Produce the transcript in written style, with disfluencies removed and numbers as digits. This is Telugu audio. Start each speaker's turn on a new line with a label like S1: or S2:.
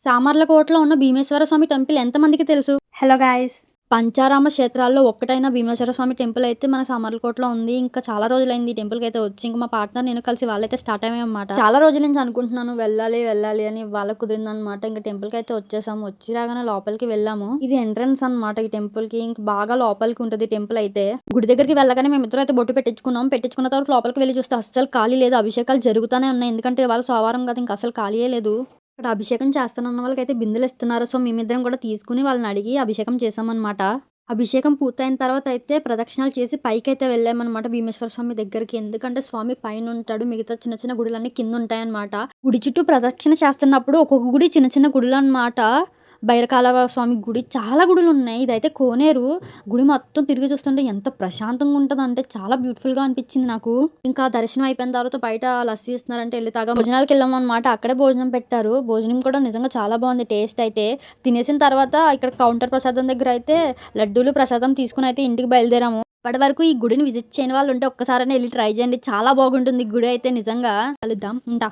S1: సామర్లకోటలో ఉన్న భీమేశ్వర స్వామి టెంపుల్ ఎంతమందికి తెలుసు? Hello guys! పంచారామ క్షేత్రాల్లో ఒక్కటైన భీమేశ్వర స్వామి టెంపుల్ అయితే మన సామర్లకోటలో ఉంది. ఇంకా చాలా రోజులైంది ఈ టెంపుల్‌కైతే వచ్చి. ఇంక మా పార్ట్నర్ నేను కలిసి వాళ్ళైతే స్టార్ట్ అయ్యామన్నమాట. చాలా రోజుల నుంచి అనుకుంటున్నాను వెళ్ళాలి, వెళ్ళాలి అని. వాళ్ళకి కుదిరిందన్నమాట. ఇంక టెంపుల్‌కైతే వచ్చేసాము. వచ్చి రాగానే లోపలికి వెళ్ళాము. ఇది ఎంట్రన్స్ అన్నమాట ఈ టెంపుల్‌కి. ఇంక బాగా లోపలికి ఉంటది టెంపుల్ అయితే. గుడి దగ్గరికి వెళ్ళగానే మేమిద్దరం అయితే బొట్టు పెట్టించుకున్నాం. పెట్టించుకున్న తర్వాత లోపలికి వెళ్లి చూస్తే అస్సలు ఖాళీ లేదు. అభిషేకాలు జరుగుతానే ఉన్నాయి. ఎందుకంటే ఇవాళ సోమవారం కదా! ఇంక అసలు ఖాళీయే లేదు. ఇక్కడ అభిషేకం చేస్తానన్న వాళ్ళకైతే బిందెలిస్తున్నారు. సో, మేమిద్దరం కూడా తీసుకొని వాళ్ళనడిగి అభిషేకం చేశామనమాట. అభిషేకం పూర్తయిన తర్వాత అయితే ప్రదక్షిణాలు చేసి పైకైతే వెళ్ళామనమాట భీమేశ్వర స్వామి దగ్గరికి. ఎందుకంటే స్వామి పైనుంటాడు. మిగతా చిన్న చిన్న గుడులన్నీ కిందుంటాయనమాట. గుడి చుట్టూ ప్రదక్షిణ చేస్తున్నప్పుడు ఒక్కొక్క గుడి చిన్న చిన్న గుడులనమాట. భైరకాల స్వామి గుడి చాలా గుడులున్నాయి. ఇదైతే కోనేరు. గుడి మొత్తం తిరిగి చూస్తుంటే ఎంత ప్రశాంతంగా ఉంటదంటే చాలా బ్యూటిఫుల్‌గా అనిపించింది నాకు. ఇంకా దర్శనం అయిపోయిన తర్వాత బయట లస్సీ ఇస్తున్నారంటే ఎళ్లి భోజనాలకెళ్ళామనమాట. అక్కడే భోజనం పెట్టారు. భోజనం కూడా నిజంగా చాలా బావుంది టేస్ట్ అయితే. తినేసిన తర్వాత ఇక్కడ కౌంటర్ ప్రసాదం దగ్గర అయితే లడ్డూలు ప్రసాదం తీసుకొని అయితే ఇంటికి బయలుదేరాము. ఇప్పటి వరకు ఈ గుడిని విజిట్ చేయని వాళ్ళుంటే ఒక్కసారైనా ఎళ్లి ట్రై చేయండి. చాలా బాగుంటుంది ఈ గుడి అయితే నిజంగా. కలుద్దాం. ఉంటా.